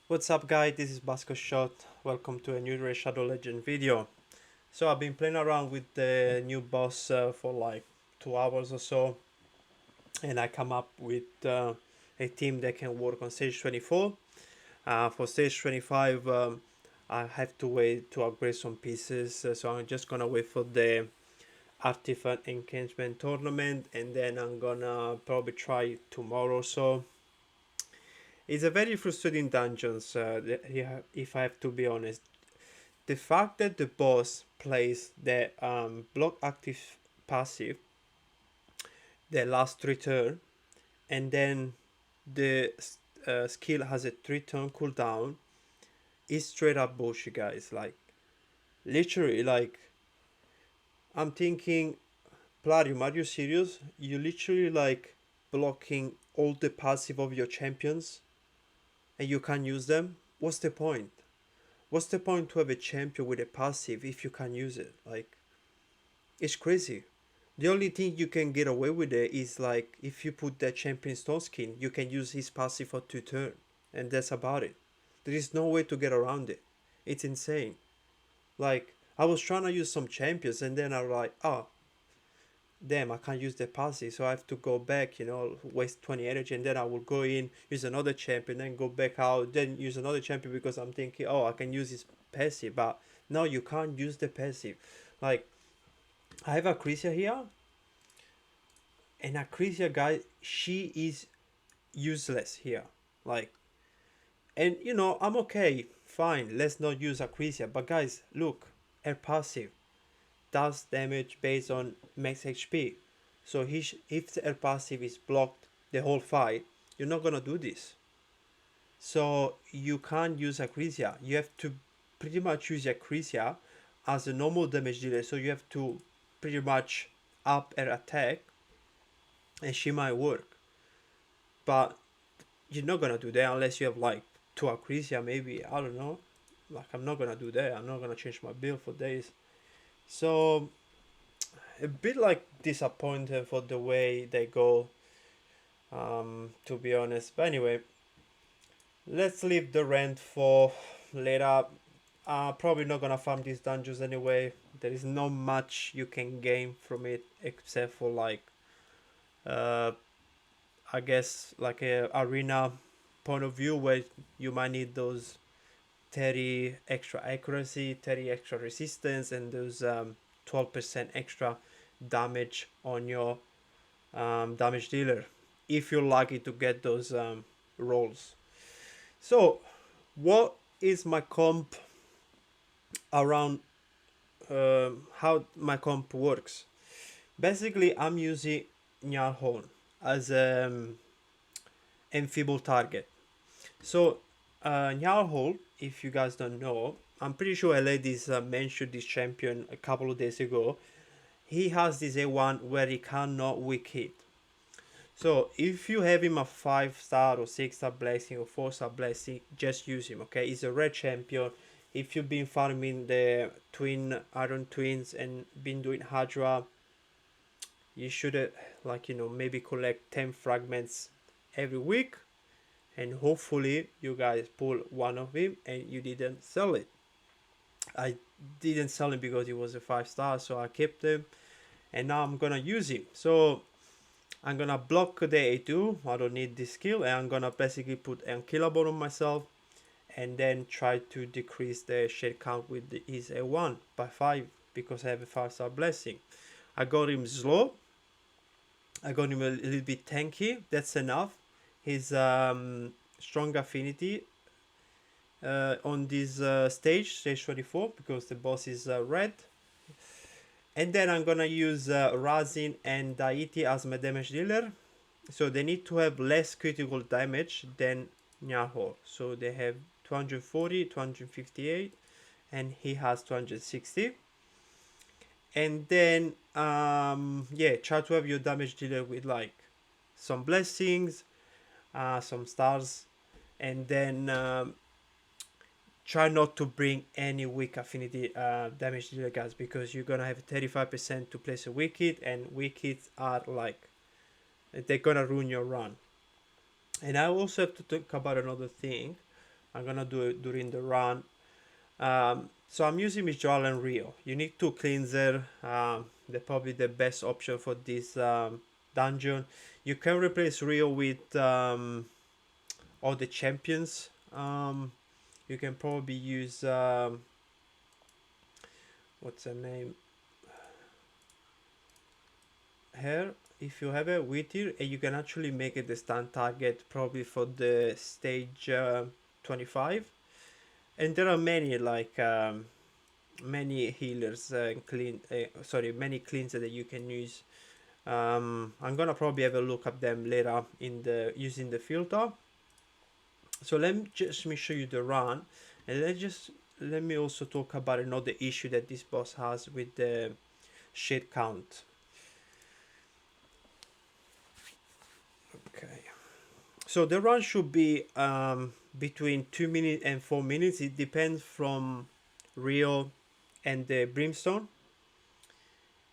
What's up guys, this is Basco Shot. Welcome to a new Ray Shadow Legend video. So I've been playing around with the new boss for like 2 hours or so, and I come up with a team that can work on stage 24. For stage 25 I have to wait to upgrade some pieces, so I'm just gonna wait for the artifact engagement tournament, and then I'm gonna probably try tomorrow or so. It's a very frustrating dungeons, if I have to be honest. The fact that the boss plays the block active passive, the last 3 turn, and then the skill has a 3 turn cooldown, is straight up bullshit, guys. Like, literally, like, I'm thinking, Plarium, are you serious? You literally like blocking all the passive of your champions and you can't use them? What's the point? What's the point to have a champion with a passive if you can't use it? Like, it's crazy. The only thing you can get away with it is like if you put that champion stone skin, you can use his passive for 2 turn, and that's about it. There is no way to get around it. It's insane. Like, I was trying to use some champions, and then I was like, oh damn, I can't use the passive, so I have to go back, waste 20 energy, and then I will go in, use another champion, then go back out, then use another champion because I'm thinking, oh, I can use his passive, but no, you can't use the passive. Like, I have Acrisia here, and Acrisia, guy, she is useless here. Like, and I'm okay, fine, let's not use Acrisia, but guys, look, her passive does damage based on max HP. So if the air passive is blocked the whole fight, you're not gonna do this. So you can't use Acrisia. You have to pretty much use Acrisia as a normal damage dealer. So you have to pretty much up her attack, and she might work. But you're not gonna do that unless you have like 2 Acrisia, maybe. I don't know. Like, I'm not gonna do that. I'm not gonna change my build for days. So a bit like disappointed for the way they go, to be honest. But anyway, let's leave the rent for later. Probably not gonna farm these dungeons anyway. There is not much you can gain from it except for like, uh, I guess like a arena point of view where you might need those 30 extra accuracy, 30 extra resistance, and those 12% extra damage on your damage dealer if you're lucky to get those rolls. So, what is my comp around, how my comp works? Basically, I'm using Nyarhorn as Enfeeble Target. So, Nyarhol, if you guys don't know, I'm pretty sure ladies mentioned this champion a couple of days ago. He has this A1 where he cannot weak hit. So if you have him a 5-star or 6-star blessing or 4-star blessing, just use him, okay? He's a red champion. If you've been farming the twin iron twins and been doing Hydra, you should like, maybe collect 10 fragments every week, and hopefully you guys pull one of him and you didn't sell it. I didn't sell him because he was a 5-star, so I kept him, and now I'm gonna use him. So I'm gonna block the A2, I don't need this skill, and I'm gonna basically put unkillable on myself, and then try to decrease the shade count with his A1 by 5 because I have a 5-star blessing. I got him slow, I got him a little bit tanky, that's enough. His strong affinity on this stage 24, because the boss is red. And then I'm gonna use Razin and Daiti as my damage dealer. So they need to have less critical damage than Nyaho. So they have 240, 258, and he has 260. And then yeah, try to have your damage dealer with like some blessings, some stars, and then try not to bring any weak affinity damage dealer guys, because you're gonna have 35% to place a weak hit, and weak hits are like, they're gonna ruin your run. And I also have to talk about another thing. I'm gonna do it during the run. So I'm using Mistral and Rio. You need two cleanser. They're probably the best option for this dungeon. You can replace Rio with all the champions. You can probably use what's her name? Here, if you have a Wheatir, and you can actually make it the stand target probably for the stage 25. And there are many like many healers clean sorry, many cleanser that you can use. I'm gonna probably have a look at them later in the using the filter. So let me show you the run, and let me also talk about another issue that this boss has with the shade count. Okay, so the run should be between 2 minutes and 4 minutes. It depends from Rio and the Brimstone.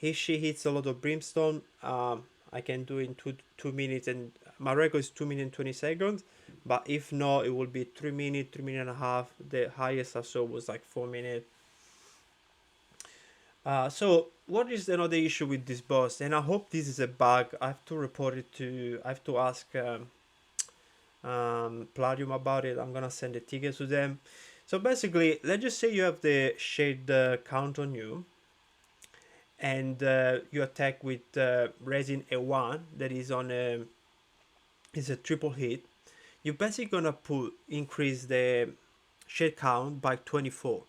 If she hits a lot of Brimstone, I can do in 2 minutes, and my record is 2 minutes and 20 seconds. But if not, it will be 3 minutes, 3 minutes and a half. The highest I saw was like 4 minutes. So what is another issue with this boss? And I hope this is a bug. I have to report it to. I have to ask Plarium about it. I'm gonna send a ticket to them. So basically, let's just say you have the shade count on you, and you attack with resin A1 that is on a is a triple hit. You're basically gonna increase the shade count by 24.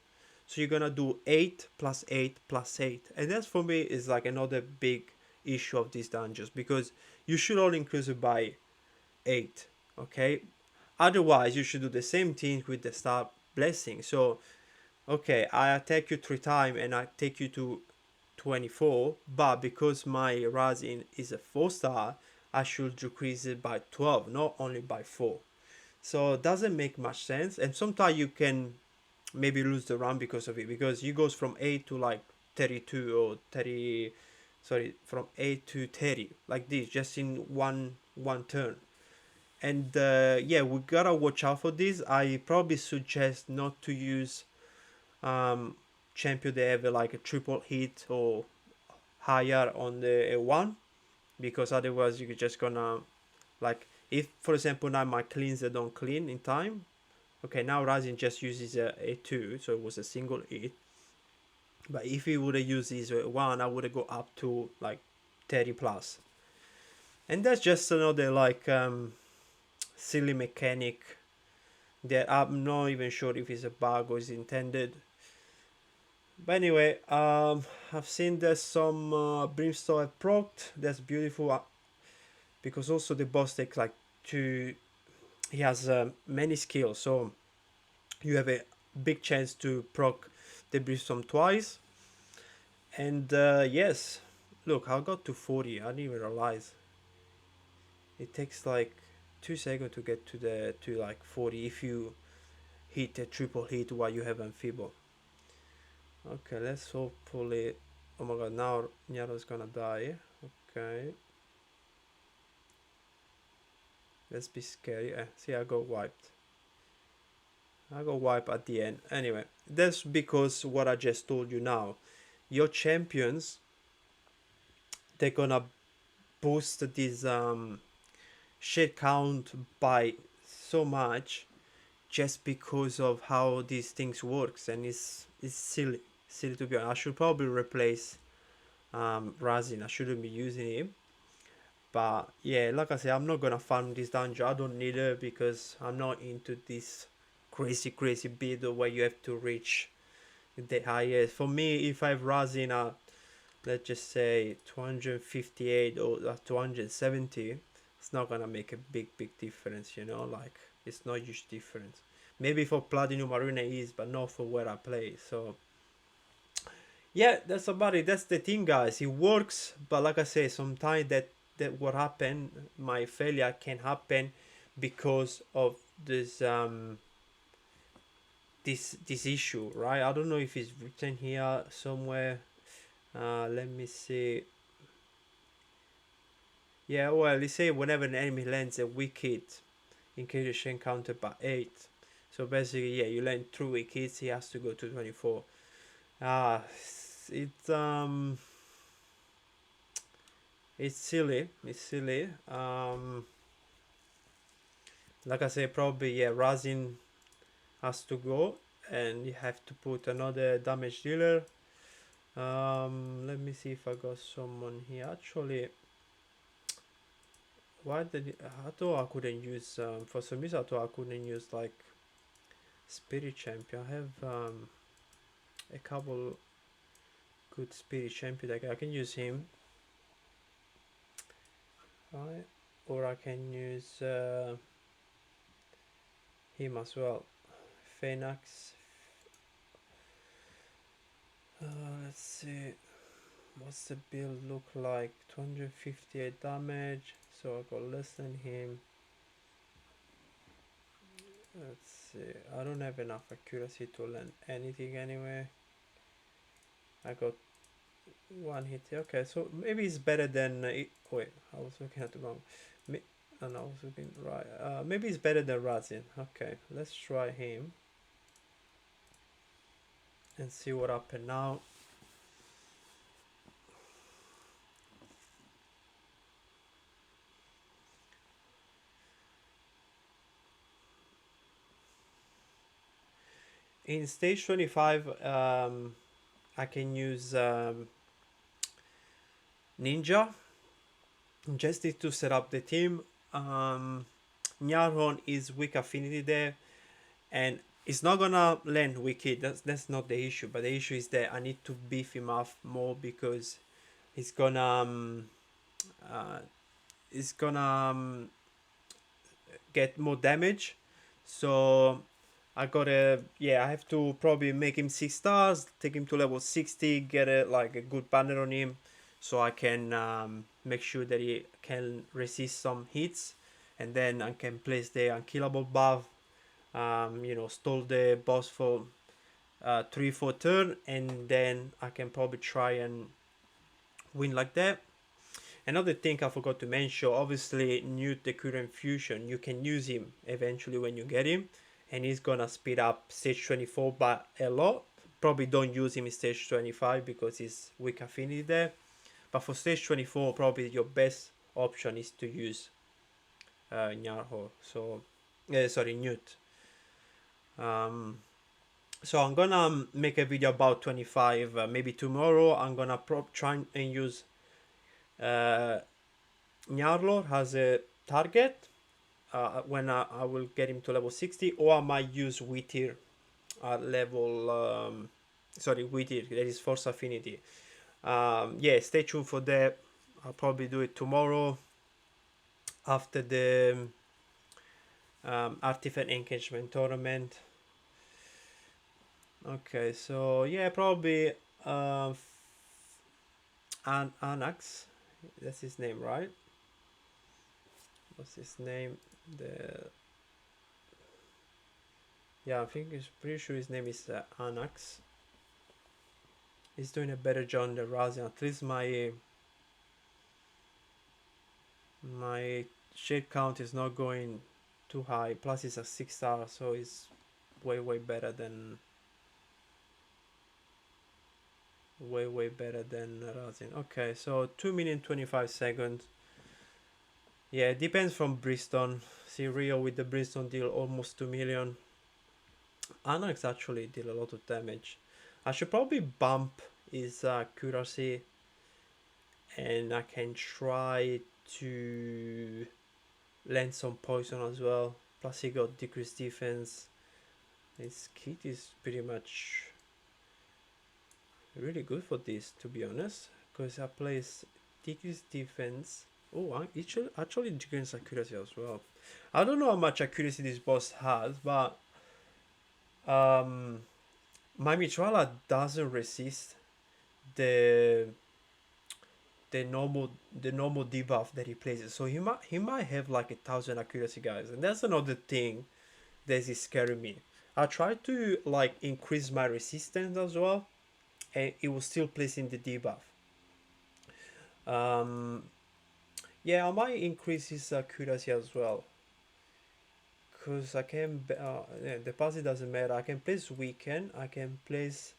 So you're gonna do 8 plus 8 plus 8, and that's for me is like another big issue of these dungeons, because you should all increase it by 8. Okay, otherwise you should do the same thing with the star blessing. So okay, I attack you 3 times and I take you to 24, but because my Razin is a 4-star, I should decrease it by 12, not only by 4. So it doesn't make much sense, and sometimes you can maybe lose the run because of it, because you goes from 8 to like 32 or 30, sorry, from 8 to 30 like this, just in one turn. And yeah, we gotta watch out for this. I probably suggest not to use champion that have like a triple hit or higher on the A1, because otherwise you're just gonna, like, if for example now my cleanser don't clean in time. Okay, now Razin just uses a A2, so it was a single hit. But if he would have used his A1, I would have go up to like 30 plus. And that's just another like silly mechanic that I'm not even sure if it's a bug or is intended. But anyway, I've seen there's some Brimstone have procced. That's beautiful, because also the boss takes like two. He has many skills, so you have a big chance to proc the Brimstone twice. And yes, look, I got to 40. I didn't even realize. It takes like 2 seconds to get to like 40 if you hit a triple hit while you have Enfeeble. Okay, let's hopefully. Oh my god, now Nyaro's gonna die. Okay. Let's be scary. See, I got wiped. I got wiped at the end. Anyway, that's because what I just told you now. Your champions, they're gonna boost this shade count by so much just because of how these things works, and it's silly to be honest. I should probably replace Razin. I shouldn't be using him. But yeah, like I said, I'm not gonna farm this dungeon. I don't need it because I'm not into this crazy build where you have to reach the highest. For me, if I have Razin at, let's just say 258 or 270, it's not gonna make a big difference, you know, like it's not huge difference. Maybe for Platinum Arena is, but not for where I play. So yeah, that's about it. That's the thing, guys. It works, but like I say, sometimes that what happened, my failure can happen because of this issue, right? I don't know if it's written here somewhere. Let me see. Yeah, well, they say whenever an enemy lands a weak hit, increase the encounter by 8. So basically, yeah, you land 3 weak hits, he has to go to 24. Ah, it's it's silly. It's silly. Like I say, probably yeah, Razin has to go, and you have to put another damage dealer. Let me see if I got someone here. Actually, why did I thought I couldn't use for some reason I thought I couldn't use like Spirit Champion. I have a couple good Spirit Champion. I can use him, right? Or I can use him as well. Phoenix. Let's see. What's the build look like? 258 damage. So I got less than him. Let's see. I don't have enough accuracy to land anything anyway. I got one hit. Okay, so maybe it's better than. Wait, I was looking at the wrong. I was looking right. Maybe it's better than Razin. Okay, let's try him and see what happened now. In stage 25, I can use Ninja. Just need to set up the team. Nyarhon is weak affinity there, and it's not gonna land wicked. That's not the issue, but the issue is that I need to beef him up more because he's gonna uh, it's gonna get more damage. So I gotta, yeah, I have to probably make him 6 stars, take him to level 60, get a good banner on him, so I can make sure that he can resist some hits, and then I can place the unkillable buff. Stall the boss for 3-4 turn, and then I can probably try and win like that. Another thing I forgot to mention, obviously, Newt the current fusion, you can use him eventually when you get him, and he's gonna speed up stage 24 by a lot. Probably don't use him in stage 25 because he's weak affinity there, but for stage 24, probably your best option is to use Nyarho. So, sorry, Newt. So I'm gonna make a video about 25, maybe tomorrow. I'm gonna try and use Nyarlo as a target when I will get him to level 60, or I might use Wittir at level Wittir, that is Force Affinity. Yeah, stay tuned for that. I'll probably do it tomorrow after the Artifact Engagement Tournament. Okay, so yeah, probably Anax, that's his name, right? What's his name? Yeah, I think it's pretty sure his name is Anax. He's doing a better job than Razin. At least my shade count is not going too high. Plus, it's a 6-star, so it's way better than way better than Razin. Okay, so 2 minutes 25 seconds. Yeah, it depends from Briston. See, Rio with the Briston deal almost 2 million. Anax actually did a lot of damage. I should probably bump his accuracy, and I can try to land some poison as well. Plus he got decreased defense. His kit is pretty much really good for this, to be honest, because I place decreased defense. Oh, actually decreased accuracy as well. I don't know how much accuracy this boss has, but my Mitrala doesn't resist the normal debuff that he places. So he might have like 1,000 accuracy, guys, and that's another thing that is scaring me. I try to like increase my resistance as well, and it will still place in the debuff. Yeah, I might increase his accuracy as well, because I can yeah, the passive doesn't matter. I can place weaken, I can place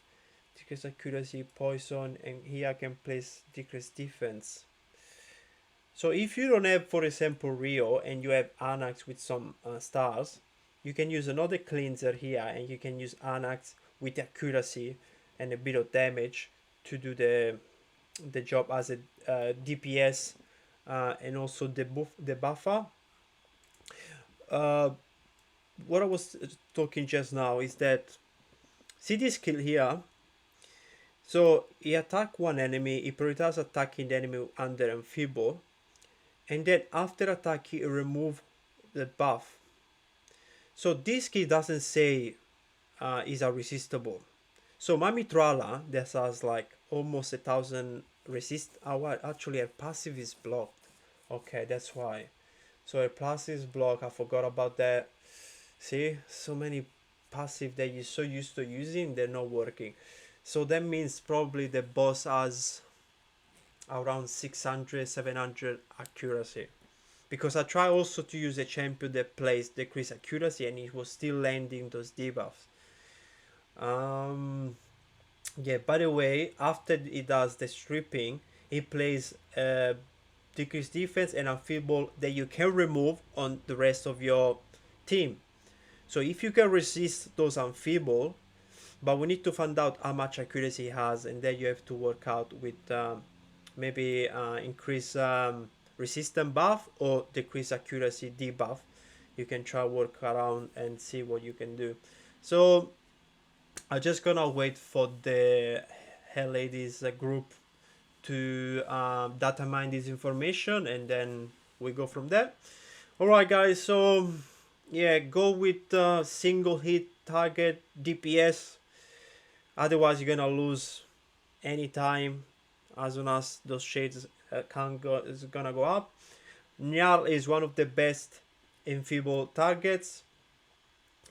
decrease accuracy, poison, and here I can place decrease defense. So if you don't have, for example, Rio and you have Anax with some stars, you can use another cleanser here, and you can use Anax with accuracy and a bit of damage to do the job as a DPS and also the buffer. What I was talking just now is that, see this skill here. So he attack one enemy, he prioritizes attacking the enemy under Enfeeble, and then after attack he remove the buff. So this skill doesn't say is irresistible. So my Mitrala that has like almost 1,000 resist. Oh, actually her passive is blocked. Okay, that's why. So her passive is blocked. I forgot about that. See, so many passive that you're so used to using, they're not working. So that means probably the boss has around 600, 700 accuracy. Because I try also to use a champion that plays decreased accuracy and it was still landing those debuffs. Yeah, by the way, after he does the stripping, he plays decreased defense and Enfeeble that you can remove on the rest of your team. So if you can resist those Enfeeble, but we need to find out how much accuracy he has, and then you have to work out with maybe increase resistance buff or decrease accuracy debuff. You can try work around and see what you can do. So I'm just gonna wait for the Hell Ladies group to data mine this information, and then we go from there. Alright guys, so yeah, go with single hit target DPS, otherwise you're gonna lose anytime as soon as those shades is gonna go up. Nyal is one of the best Enfeeble targets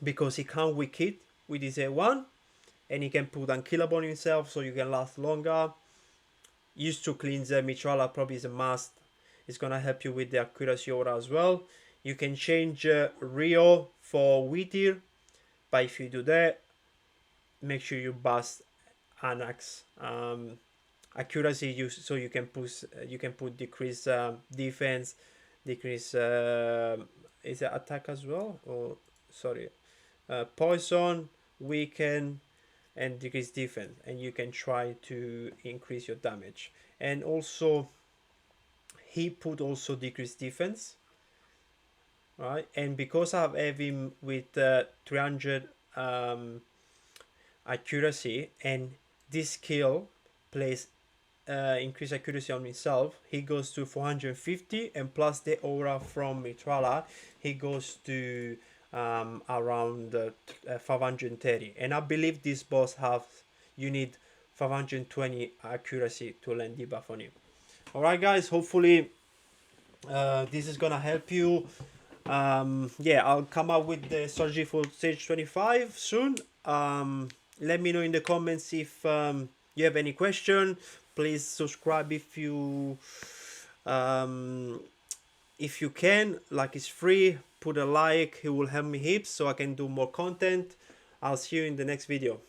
because he can weak hit with his A1 and he can put unkillable on himself so you can last longer. Used to cleanser, Mitrala probably is a must. It's gonna help you with the accuracy aura as well. You can change Rio for Wheatir, but if you do that, make sure you bust Anax accuracy, so you can put decrease defense, decrease is it attack as well, or sorry, poison, weaken, and decrease defense, and you can try to increase your damage. And also he put also decrease defense, right? And because I have him with 300 accuracy, and this skill plays increase accuracy on himself, he goes to 450, and plus the aura from Mitrala, he goes to around 530. And I believe this boss you need 520 accuracy to land debuff on him. Alright guys, hopefully this is gonna help you. Yeah, I'll come up with the strategy for stage 25 soon. Let me know in the comments if you have any question. Please subscribe if you can, like it's free. Put a like, it will help me heaps so I can do more content. I'll see you in the next video.